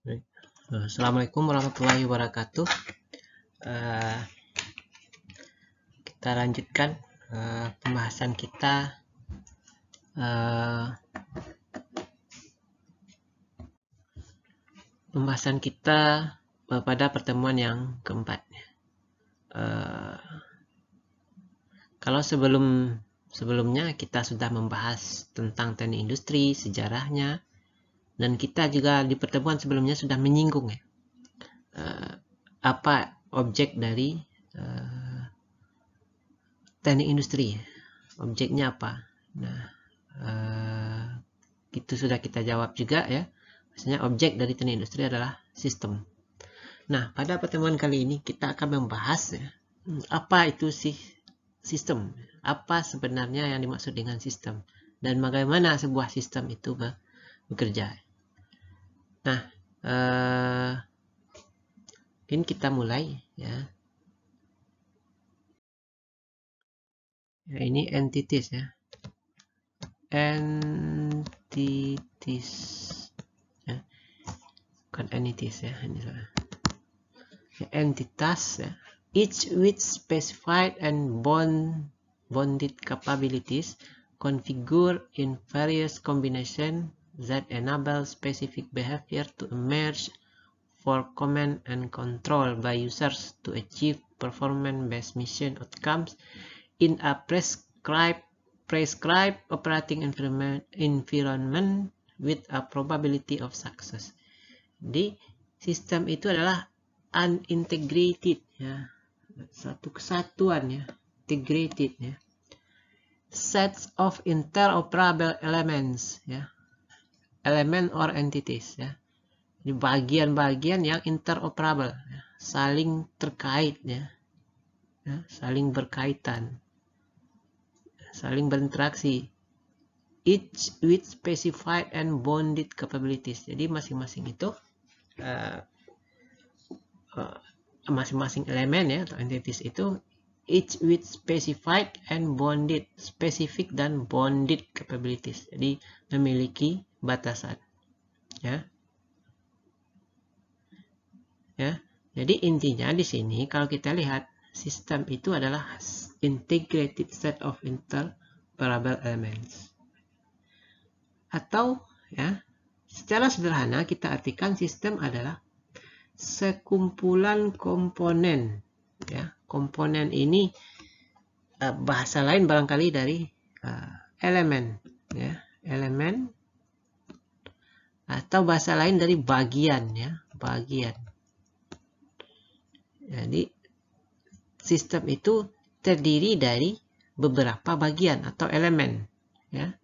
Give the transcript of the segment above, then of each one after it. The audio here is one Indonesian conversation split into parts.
Baik. Assalamualaikum warahmatullahi wabarakatuh. Kita lanjutkan pembahasan kita pada pertemuan yang keempat. Kalau sebelumnya kita sudah membahas tentang teknik industri, sejarahnya, dan kita juga di pertemuan sebelumnya sudah menyinggung apa objek dari teknik industri, objeknya apa. Nah, itu sudah kita jawab juga ya. Maksudnya objek dari teknik industri adalah sistem. Nah, pada pertemuan kali ini kita akan membahas ya, apa itu sih sistem? Apa sebenarnya yang dimaksud dengan sistem? Dan bagaimana sebuah sistem itu bekerja? Nah, mungkin kita mulai ya. Ini entities ya. Entities ya. Bukan entities ya, ini salah. Entitas ya. Each with specified and bonded capabilities configured in various combinations that enable specific behavior to emerge for command and control by users to achieve performance-based mission outcomes in a prescribed operating environment with a probability of success. Jadi sistem itu adalah unintegrated ya, satu kesatuan ya, integrated ya, sets of interoperable elements ya, element or entities ya, di bagian-bagian yang interoperable ya, saling terkait ya, saling berkaitan, saling berinteraksi, each with specified and bonded capabilities. Jadi masing-masing itu masing-masing elemen ya atau entities itu each with specified and bonded, spesifik dan bonded capabilities. Jadi memiliki batasan. Ya. Jadi intinya di sini kalau kita lihat sistem itu adalah integrated set of interoperable elements. Atau ya, secara sederhana kita artikan sistem adalah sekumpulan komponen ya. Komponen ini bahasa lain barangkali dari elemen ya, elemen atau bahasa lain dari bagian ya, bagian. Jadi sistem itu terdiri dari beberapa bagian atau elemen ya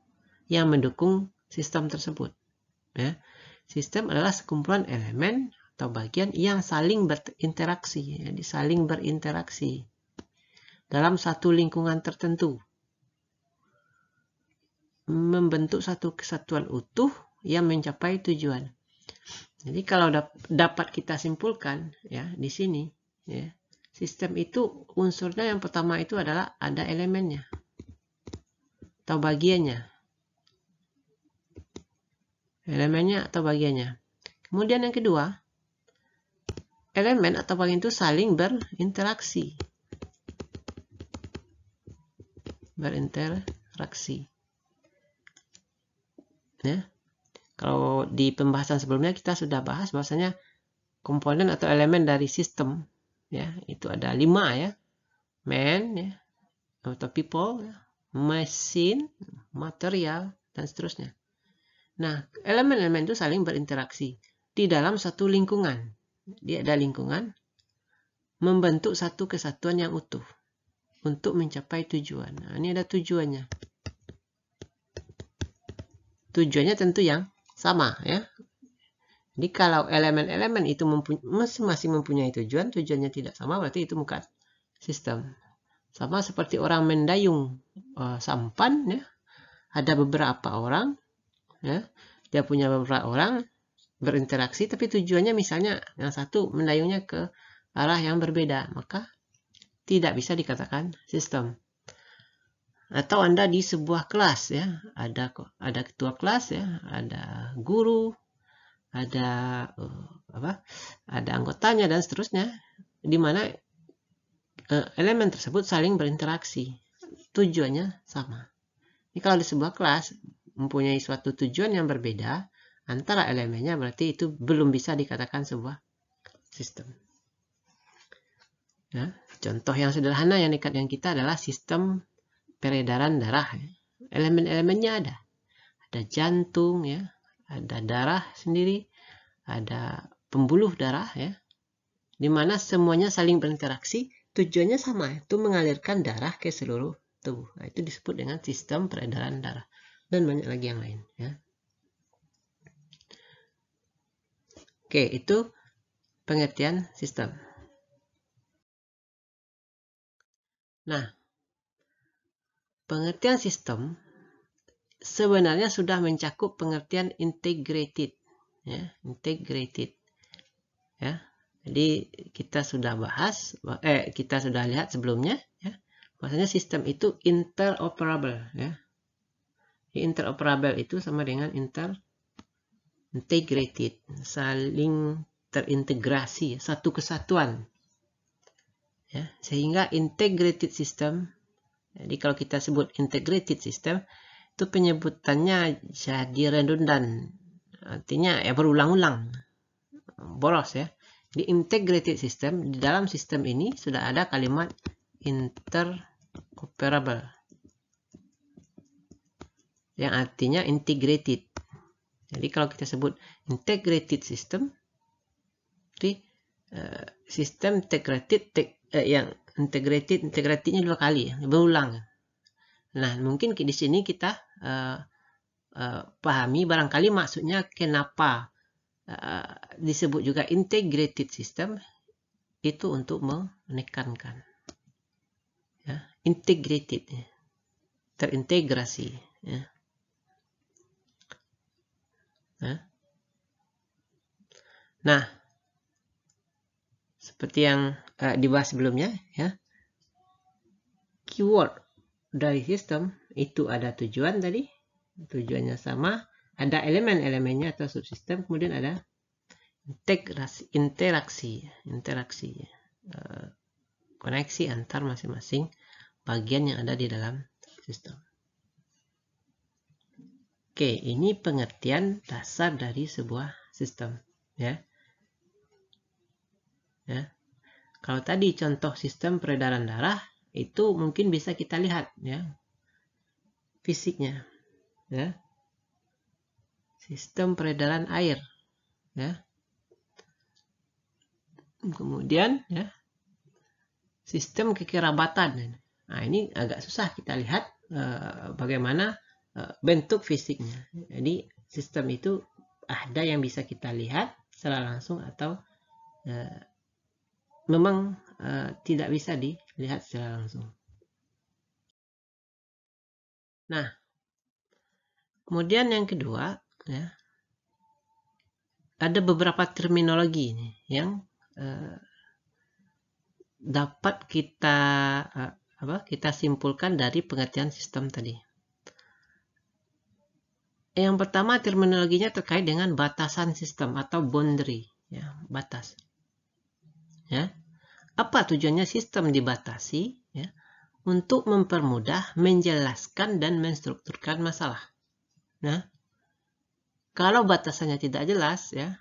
yang mendukung sistem tersebut ya. Sistem adalah sekumpulan elemen atau bagian yang saling berinteraksi, jadi saling berinteraksi dalam satu lingkungan tertentu, membentuk satu kesatuan utuh yang mencapai tujuan. Jadi kalau dapat kita simpulkan ya di sini ya, sistem itu unsurnya yang pertama itu adalah ada elemennya atau bagiannya, elemennya atau bagiannya. Kemudian yang kedua, elemen atau bagian itu saling berinteraksi. Ya. Kalau di pembahasan sebelumnya kita sudah bahas bahwasanya komponen atau elemen dari sistem ya itu ada 5 ya. Man ya, atau people, machine, material dan seterusnya. Nah, elemen-elemen itu saling berinteraksi di dalam satu lingkungan. Dia ada lingkungan membentuk satu kesatuan yang utuh untuk mencapai tujuan. Nah, ini ada tujuannya. Tujuannya tentu yang sama ya. Jadi kalau elemen-elemen itu masing-masing mempunyai tujuan, tujuannya tidak sama, berarti itu bukan sistem. Sama seperti orang mendayung sampan ya. Ada beberapa orang ya, dia punya beberapa orang berinteraksi tapi tujuannya misalnya yang satu mendayungnya ke arah yang berbeda, maka tidak bisa dikatakan sistem. Atau Anda di sebuah kelas ya, ada ketua kelas ya, ada guru, ada ada anggotanya dan seterusnya, di mana elemen tersebut saling berinteraksi, tujuannya sama. Ini kalau di sebuah kelas mempunyai suatu tujuan yang berbeda antara elemennya, berarti itu belum bisa dikatakan sebuah sistem. Ya, contoh yang sederhana yang dekat dengan kita adalah sistem peredaran darah. Elemen-elemennya ada jantung, ya, ada darah sendiri, ada pembuluh darah, ya, di mana semuanya saling berinteraksi, tujuannya sama, itu mengalirkan darah ke seluruh tubuh. Nah, itu disebut dengan sistem peredaran darah, dan banyak lagi yang lain, ya. Oke, itu pengertian sistem. Nah, pengertian sistem sebenarnya sudah mencakup pengertian integrated, ya, integrated, ya. Jadi kita sudah bahas, kita sudah lihat sebelumnya, ya, bahwasanya sistem itu interoperable, ya. Interoperable itu sama dengan integrated, saling terintegrasi, satu kesatuan, ya. Sehingga integrated system, jadi kalau kita sebut integrated system, itu penyebutannya jadi redundant, artinya ya berulang-ulang, boros, ya. Di integrated system, di dalam sistem ini sudah ada kalimat interoperable yang artinya integrated. Jadi kalau kita sebut integrated system, jadi sistem integrated yang integratednya dua kali, berulang. Nah, mungkin di sini kita pahami barangkali maksudnya kenapa disebut juga integrated system, itu untuk menekankan, ya, integrated, ya, terintegrasi, ya. Nah, seperti yang dibahas sebelumnya, ya, keyword dari sistem itu ada tujuan tadi, tujuannya sama, ada elemen-elemennya atau subsistem, kemudian ada interaksi, koneksi antar masing-masing bagian yang ada di dalam sistem. Oke, ini pengertian dasar dari sebuah sistem, ya. Ya. Kalau tadi contoh sistem peredaran darah, itu mungkin bisa kita lihat, ya, fisiknya, ya. Sistem peredaran air, ya. Kemudian, ya, sistem kekerabatan. Nah, ini agak susah kita lihat bagaimana bentuk fisiknya. Jadi sistem itu ada yang bisa kita lihat secara langsung atau memang tidak bisa dilihat secara langsung. Nah, kemudian yang kedua, ya, ada beberapa terminologi yang dapat kita simpulkan dari pengertian sistem tadi. Yang pertama, terminologinya terkait dengan batasan sistem atau boundary, ya, batas. Ya. Apa tujuannya sistem dibatasi? Ya, untuk mempermudah, menjelaskan, dan menstrukturkan masalah. Nah, kalau batasannya tidak jelas, ya,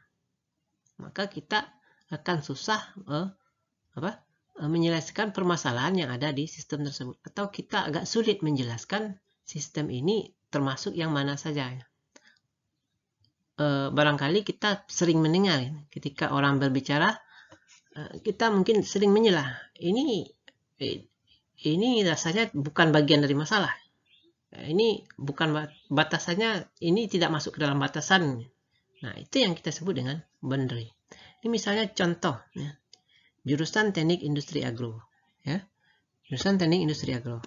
maka kita akan susah menyelesaikan permasalahan yang ada di sistem tersebut. Atau kita agak sulit menjelaskan sistem ini termasuk yang mana saja. Barangkali kita sering mendengar ketika orang berbicara, kita mungkin sering menyelah, ini rasanya bukan bagian dari masalah, ini bukan batasannya, ini tidak masuk ke dalam batasan. Nah, itu yang kita sebut dengan boundary. Ini misalnya contoh, ya, jurusan teknik industri agro, ya, jurusan teknik industri agro,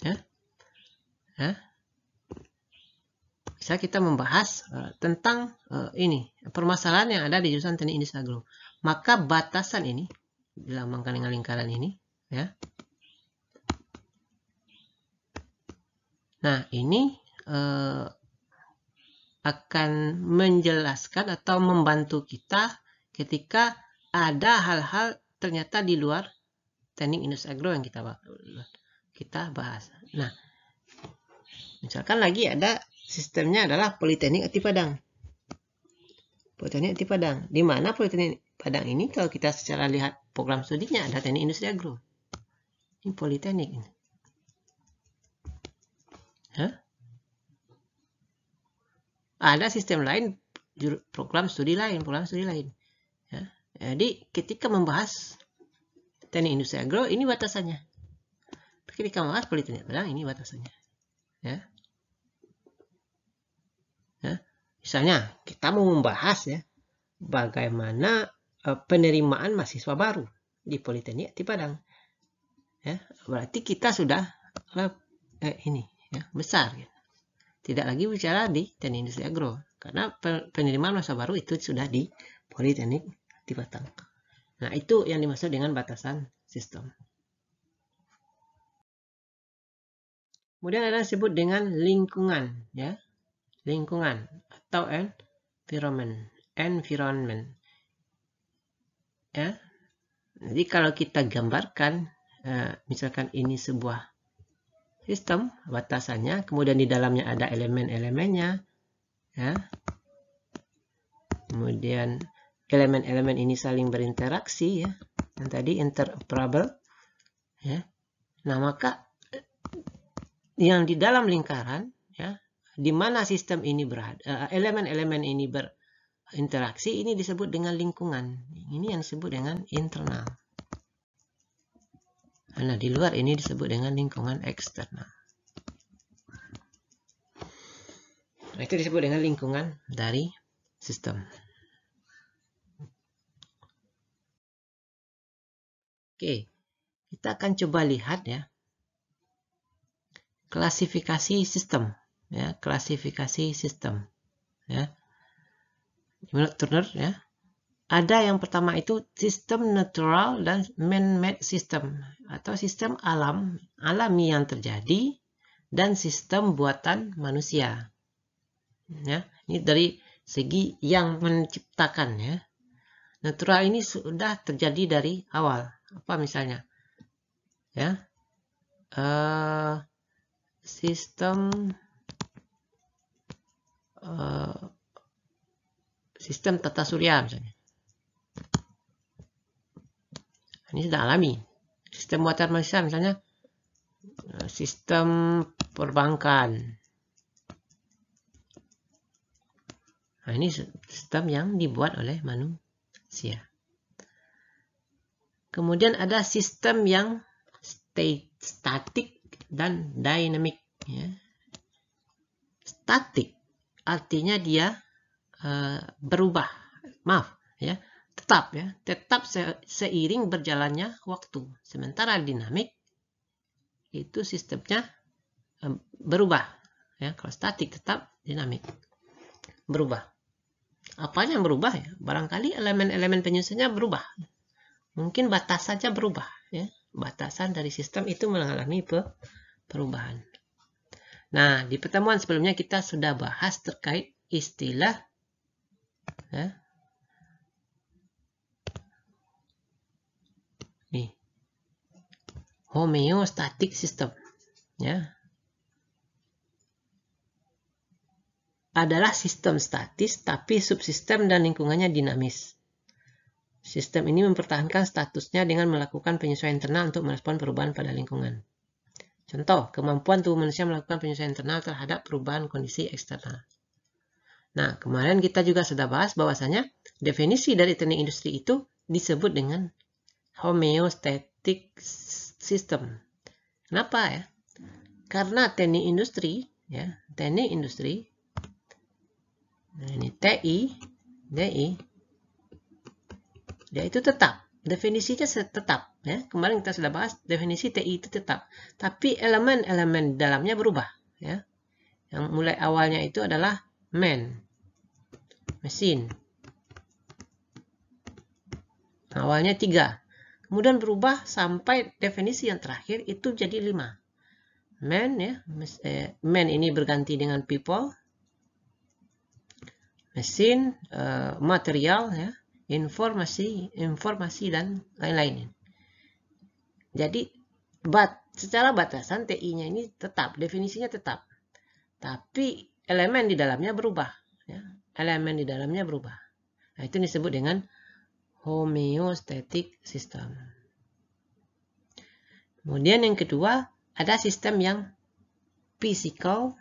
ya, ya. Bisa kita membahas tentang ini permasalahan yang ada di jurusan teknik industri agro. Maka batasan ini dilambangkan dengan lingkaran ini, ya. Nah, ini akan menjelaskan atau membantu kita ketika ada hal-hal ternyata di luar teknik industri agro yang kita bahas. Nah, misalkan lagi ada sistemnya adalah Politeknik Ati Padang. Politeknik Ati Padang. Di mana Politeknik Padang ini kalau kita secara lihat program studinya ada teknik industri agro. Ini Politeknik ini. Ada sistem lain, program studi lain. Ya. Jadi ketika membahas teknik industri agro ini batasannya. Ketika membahas Politeknik Padang ini batasannya. Ya. Misalnya kita mau membahas ya bagaimana penerimaan mahasiswa baru di Politeknik Ati Padang. Ya, berarti kita sudah ini ya, besar. Ya. Tidak lagi bicara di teknik industri agro karena penerimaan mahasiswa baru itu sudah di Politeknik Ati Padang. Nah, itu yang dimaksud dengan batasan sistem. Kemudian ada disebut dengan lingkungan, ya. Lingkungan atau environment. Ya. Jadi kalau kita gambarkan misalkan ini sebuah sistem, batasannya, kemudian di dalamnya ada elemen-elemennya, ya. Kemudian elemen-elemen ini saling berinteraksi, ya. Yang tadi interoperable, ya. Nah, maka yang di dalam lingkaran, ya, di mana sistem ini berada, elemen-elemen ini berinteraksi, ini disebut dengan lingkungan. Ini yang disebut dengan internal. Nah, di luar ini disebut dengan lingkungan eksternal. Nah, itu disebut dengan lingkungan dari sistem. Oke, kita akan coba lihat ya klasifikasi sistem. Ya, klasifikasi sistem. Ya, menurut Turner ya. Ada yang pertama itu sistem natural dan man-made system atau sistem alami yang terjadi dan sistem buatan manusia. Ya, ini dari segi yang menciptakan ya. Natural ini sudah terjadi dari awal. Apa misalnya? Ya. Sistem tata surya misalnya. Ini sudah alami. Sistem buatan manusia misalnya sistem perbankan. Nah, ini sistem yang dibuat oleh manusia. Kemudian ada sistem yang statik dan dynamic. Ya. Statik artinya dia berubah. Maaf, ya. Tetap seiring berjalannya waktu. Sementara dinamik itu sistemnya berubah, ya. Kalau statik tetap dinamik berubah. Apanya yang berubah ya? Barangkali elemen-elemen penyusunnya berubah. Mungkin batasannya berubah, ya. Batasan dari sistem itu mengalami perubahan. Nah, di pertemuan sebelumnya kita sudah bahas terkait istilah ya, homeostatic system, ya, adalah sistem statis tapi subsistem dan lingkungannya dinamis. Sistem ini mempertahankan statusnya dengan melakukan penyesuaian internal untuk merespon perubahan pada lingkungan. Contoh, kemampuan tubuh manusia melakukan penyesuaian internal terhadap perubahan kondisi eksternal. Nah, kemarin kita juga sudah bahas bahwasanya definisi dari teknik industri itu disebut dengan homeostatic system. Kenapa ya? Karena teknik industri, ya, teknik industri, nah ini TI, dia itu tetap, definisinya tetap, ya. Kemarin kita sudah bahas definisi TI itu tetap, tapi elemen-elemen dalamnya berubah, ya. Yang mulai awalnya itu adalah mesin. Awalnya 3. Kemudian berubah sampai definisi yang terakhir itu jadi 5. Man, ya. Man ini berganti dengan people. mesin, material, ya, informasi dan lain-lain. Jadi secara batasan TI-nya ini tetap, definisinya tetap, tapi elemen di dalamnya berubah, ya. Elemen di dalamnya berubah. Nah, itu disebut dengan homeostatic system. Kemudian yang kedua, ada sistem yang physical,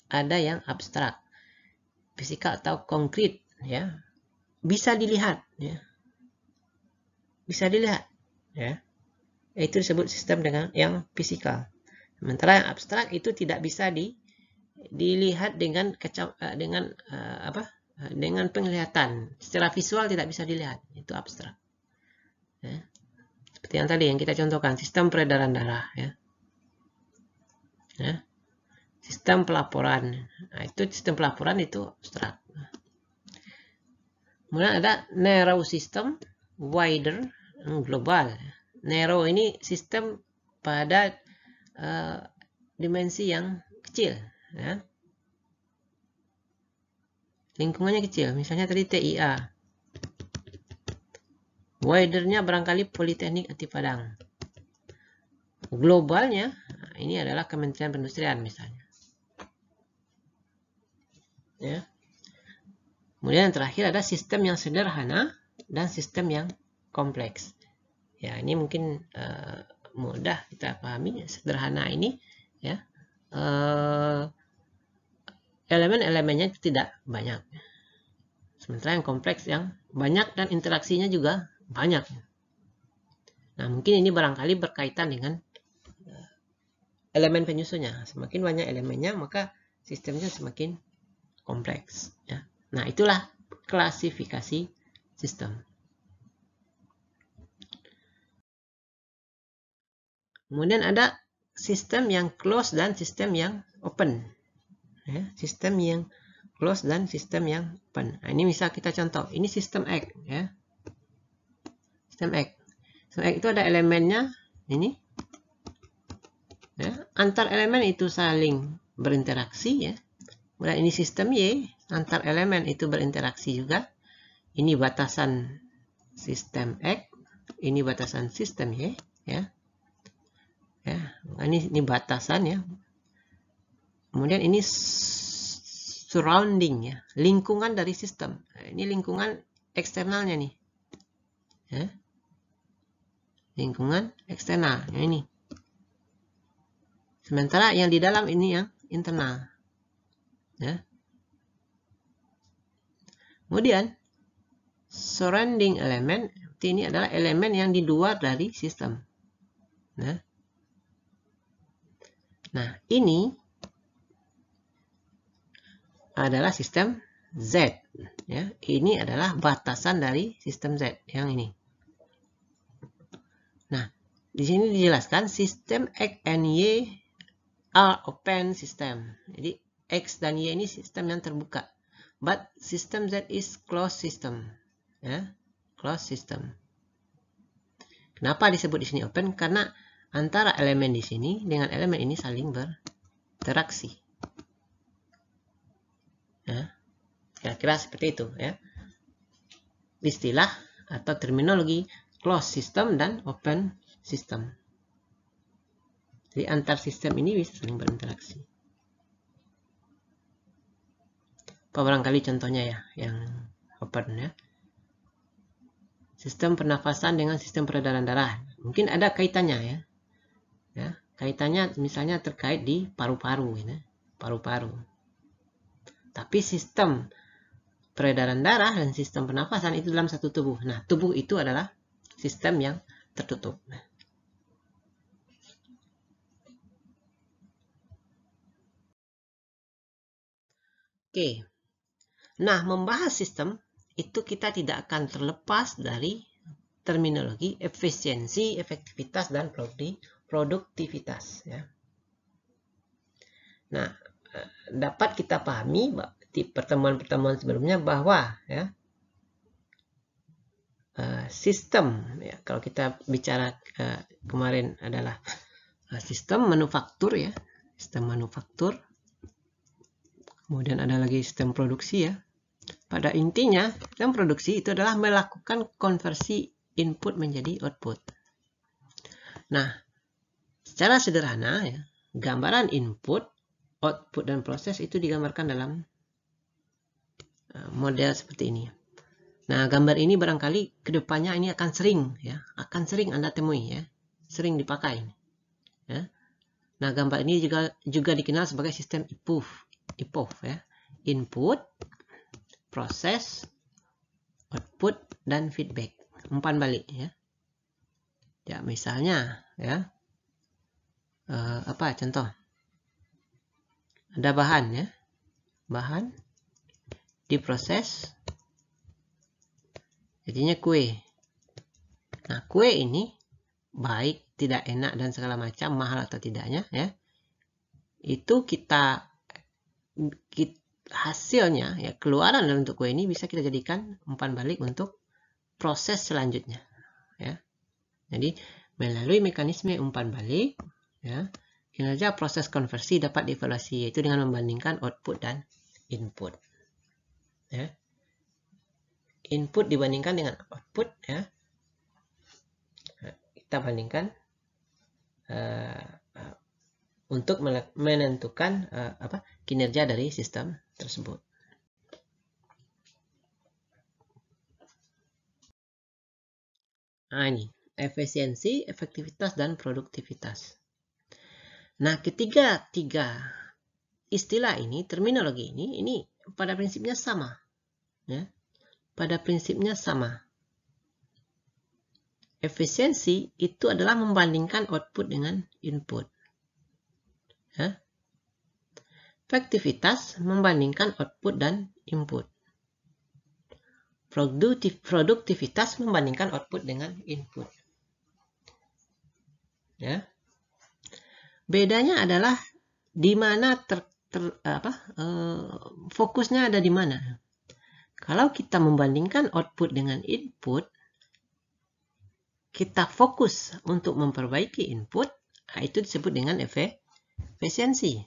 ada yang abstrak. Physical atau konkret, ya, bisa dilihat, ya, bisa dilihat, ya. Itu disebut sistem dengan yang physical. Sementara yang abstrak itu tidak bisa dilihat dengan dengan penglihatan. Secara visual tidak bisa dilihat, itu abstrak, ya. Seperti yang tadi yang kita contohkan, sistem peredaran darah, ya. Ya. Sistem pelaporan. Nah, itu sistem pelaporan itu abstrak. Kemudian ada narrow system, wider, global. Narrow ini sistem pada dimensi yang kecil, ya. Lingkungannya kecil, misalnya tadi TIA. Widernya barangkali Politeknik Ati Padang. Globalnya, ini adalah Kementerian Perindustrian misalnya, ya. Kemudian yang terakhir ada sistem yang sederhana dan sistem yang kompleks. Ya, ini mungkin mudah kita pahami. Sederhana ini, ya, elemen-elemennya tidak banyak. Sementara yang kompleks yang banyak dan interaksinya juga banyak. Nah, mungkin ini barangkali berkaitan dengan elemen penyusunnya. Semakin banyak elemennya, maka sistemnya semakin kompleks, ya. Nah, itulah klasifikasi sistem. Kemudian ada sistem yang close dan sistem yang open, ya. Sistem yang close dan sistem yang open. Nah, ini misal kita contoh, ini sistem X, ya. Sistem X. Sistem X itu ada elemennya ini, ya. Antar elemen itu saling berinteraksi, ya. Kemudian ini sistem Y, antar elemen itu berinteraksi juga. Ini batasan sistem X, ini batasan sistem Y, ya. Ya, ini batasan, ya. Kemudian ini surrounding, ya, lingkungan dari sistem. Nah, ini lingkungan eksternalnya nih, ya. Lingkungan eksternal, ya, ini. Sementara yang di dalam ini yang internal, ya. Kemudian surrounding element, ini adalah elemen yang di luar dari sistem. Nah, ini adalah sistem Z, ya. Ini adalah batasan dari sistem Z yang ini. Nah, di sini dijelaskan sistem X and Y are open system. Jadi X dan Y ini sistem yang terbuka. But system Z is closed system, ya, closed system. Kenapa disebut di sini open? Karena antara elemen di sini dengan elemen ini saling berinteraksi, ya. Kira-kira seperti itu, ya. Istilah atau terminologi closed system dan open system. Jadi antar sistem ini bisa saling berinteraksi. Apa barangkali contohnya, ya, yang open, ya. Sistem pernafasan dengan sistem peredaran darah. Mungkin ada kaitannya, ya. Ya, kaitannya misalnya terkait di paru-paru, ya. Paru-paru. Tapi sistem peredaran darah dan sistem pernafasan itu dalam satu tubuh. Nah, tubuh itu adalah sistem yang tertutup. Oke. Nah, membahas sistem itu kita tidak akan terlepas dari terminologi efisiensi, efektivitas, dan produktivitas, ya. Nah, dapat kita pahami di pertemuan-pertemuan sebelumnya bahwa, ya, sistem, ya, kalau kita bicara kemarin adalah sistem manufaktur, ya, sistem manufaktur. Kemudian ada lagi sistem produksi, ya. pada intinya, dalam produksi itu adalah melakukan konversi input menjadi output. Nah, secara sederhana ya, gambaran input, output, dan proses itu digambarkan dalam model seperti ini. Nah, gambar ini barangkali kedepannya ini akan sering Anda temui ya, sering dipakai. Ya. Nah, gambar ini juga dikenal sebagai sistem IPOV ya, input, proses, output, dan feedback. Umpan balik ya. Ya, misalnya ya, apa contoh? Ada bahan ya, bahan diproses, jadinya kue. Nah, kue ini baik, tidak enak, dan segala macam, mahal atau tidaknya ya, itu hasilnya ya, keluaran dari untuk kue ini bisa kita jadikan umpan balik untuk proses selanjutnya ya. Jadi melalui mekanisme umpan balik ya, kinerja proses konversi dapat dievaluasi, yaitu dengan membandingkan output dan input ya. Input dibandingkan dengan output ya, kita bandingkan untuk menentukan kinerja dari sistem tersebut. Nah, ini efisiensi, efektivitas, dan produktivitas. Nah, tiga istilah ini, terminologi ini pada prinsipnya sama ya. Pada prinsipnya sama. Efisiensi itu adalah membandingkan output dengan input ya. Efektivitas membandingkan output dan input. Produktivitas membandingkan output dengan input ya. Bedanya adalah di mana fokusnya ada di mana. Kalau kita membandingkan output dengan input, kita fokus untuk memperbaiki input, itu disebut dengan efisiensi.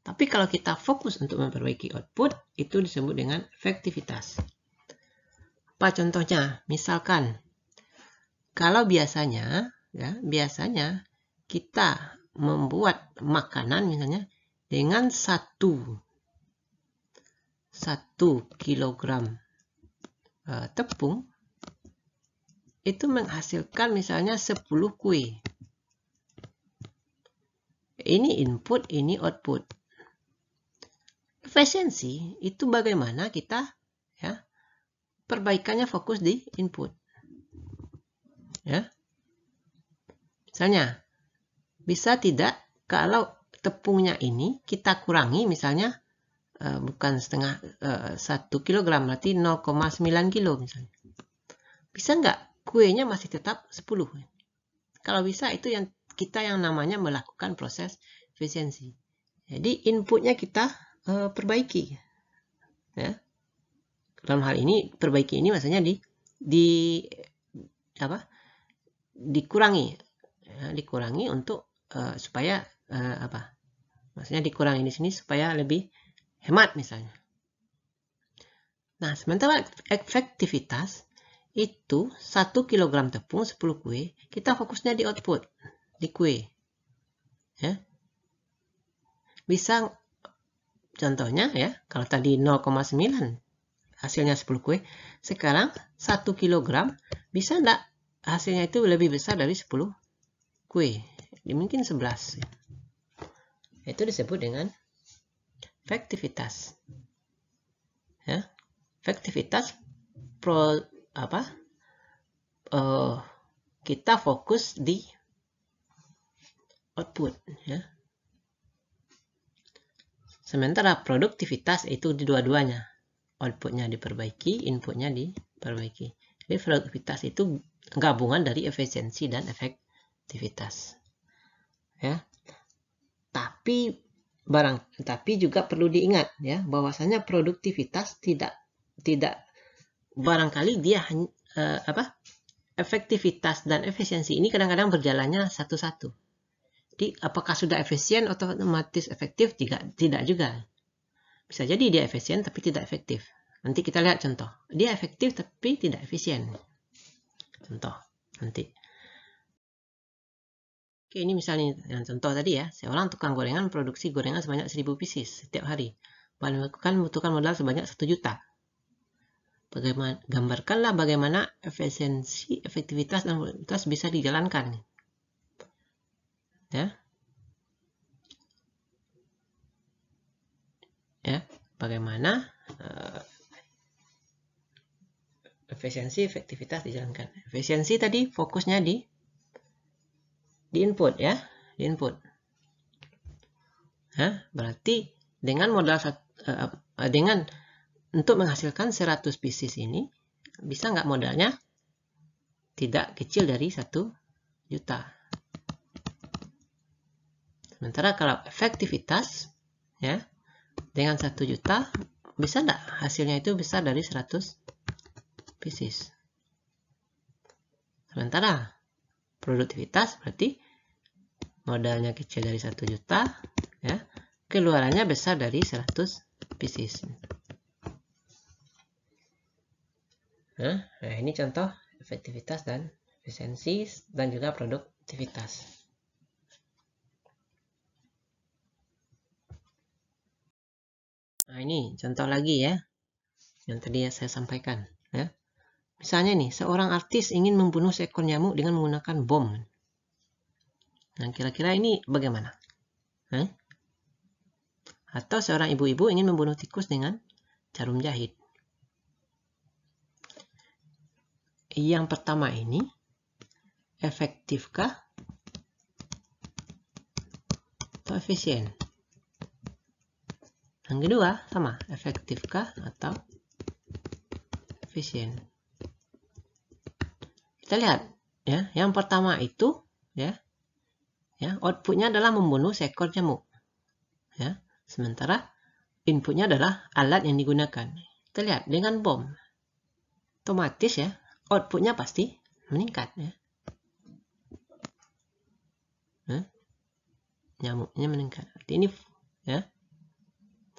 Tapi kalau kita fokus untuk memperbaiki output, itu disebut dengan efektivitas. Apa contohnya? Misalkan, kalau biasanya kita membuat makanan misalnya dengan 1 kilogram tepung, itu menghasilkan misalnya 10 kue. Ini input, ini output. Efisiensi itu bagaimana kita ya, perbaikannya fokus di input ya. Misalnya, bisa tidak kalau tepungnya ini kita kurangi misalnya bukan 1 kilogram, berarti 0,9 kilo misalnya. Bisa nggak kuenya masih tetap 10? Kalau bisa, itu kita yang namanya melakukan proses efisiensi. Jadi inputnya kita perbaiki ya. Dalam hal ini perbaiki ini maksudnya dikurangi ya, dikurangi untuk supaya maksudnya dikurangi di sini supaya lebih hemat misalnya. Nah, sementara efektivitas itu 1 kilogram tepung 10 kue, kita fokusnya di output, di kue ya. Bisa contohnya ya, kalau tadi 0,9 hasilnya 10 kue, sekarang 1 kilogram bisa enggak hasilnya itu lebih besar dari 10 kue? Mungkin 11. Itu disebut dengan efektivitas. Ya. Efektivitas kita fokus di output ya. Sementara produktivitas itu di dua-duanya. Outputnya diperbaiki, inputnya diperbaiki. Jadi produktivitas itu gabungan dari efisiensi dan efektivitas. Ya. Tapi juga perlu diingat ya, bahwasanya produktivitas tidak barangkali dia efektivitas dan efisiensi ini kadang-kadang berjalannya satu-satu. Jadi apakah sudah efisien otomatis efektif? Tidak juga. bisa jadi dia efisien tapi tidak efektif. Nanti kita lihat contoh. Dia efektif tapi tidak efisien. Contoh nanti. Oke, ini misalnya yang contoh tadi ya. Seorang tukang gorengan produksi gorengan sebanyak 1000 pieces setiap hari. Membutuhkan modal sebanyak 1 juta. Gambarkanlah bagaimana efisiensi, efektivitas, dan produktivitas bisa dijalankan. Ya, bagaimana efisiensi, efektivitas dijalankan. Efisiensi tadi fokusnya di input ya, di input. Berarti dengan modal untuk menghasilkan 100 pieces ini, bisa nggak modalnya tidak kecil dari 1 juta. Sementara kalau efektivitas ya, dengan 1 juta bisa nggak hasilnya itu besar dari 100 pieces. Sementara produktivitas berarti modalnya kecil dari 1 juta ya, keluarannya besar dari 100 pieces. Nah, ini contoh efektivitas dan efisiensi dan juga produktivitas. Nah, ini contoh lagi ya, yang tadi saya sampaikan ya. Misalnya nih, seorang artis ingin membunuh seekor nyamuk dengan menggunakan bom. Nah, kira-kira ini bagaimana? Atau seorang ibu-ibu ingin membunuh tikus dengan jarum jahit. Yang pertama ini, efektifkah atau efisien? Yang kedua, sama, efektifkah atau efisien? Kita lihat ya, yang pertama itu ya outputnya adalah membunuh seekor nyamuk ya, sementara inputnya adalah alat yang digunakan. Kita lihat dengan bom, otomatis ya outputnya pasti meningkat ya, nyamuknya meningkat. Ini ya,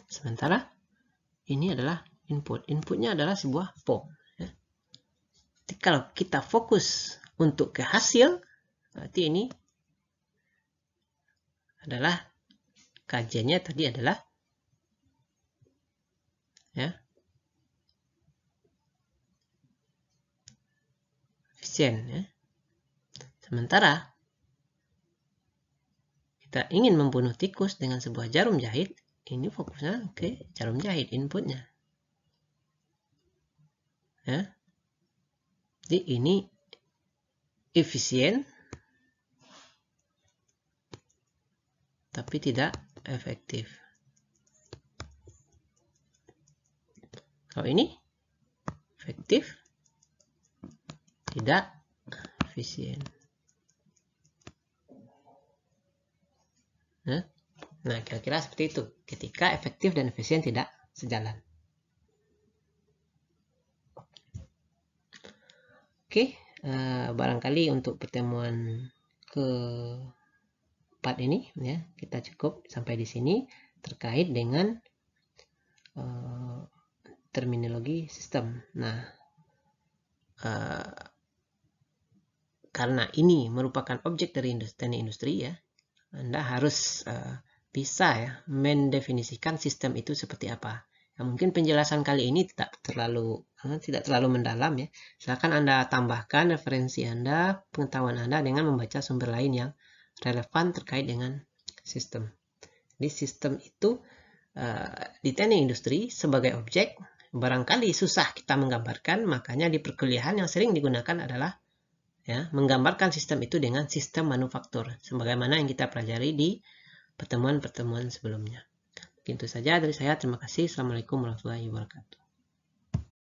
sementara ini adalah inputnya adalah sebuah bom. Jadi kalau kita fokus untuk ke hasil, berarti ini adalah kajiannya tadi adalah ya efisien ya. Sementara kita ingin membunuh tikus dengan sebuah jarum jahit, ini fokusnya ke jarum jahit inputnya ya. Jadi ini efisien tapi tidak efektif. Kalau ini efektif, tidak efisien. Nah, kira-kira seperti itu ketika efektif dan efisien tidak sejalan. Oke, barangkali untuk pertemuan ke-4 ini ya, kita cukup sampai di sini terkait dengan terminologi sistem. Nah, karena ini merupakan objek dari teknik industri ya, Anda harus bisa ya mendefinisikan sistem itu seperti apa. Nah, mungkin penjelasan kali ini tidak terlalu mendalam ya. Silakan Anda tambahkan referensi Anda, pengetahuan Anda dengan membaca sumber lain yang relevan terkait dengan sistem. Di sistem itu di teknik industri sebagai objek barangkali susah kita menggambarkan, makanya di perkuliahan yang sering digunakan adalah ya menggambarkan sistem itu dengan sistem manufaktur sebagaimana yang kita pelajari di pertemuan-pertemuan sebelumnya. Itu saja dari saya. Terima kasih. Assalamualaikum warahmatullahi wabarakatuh.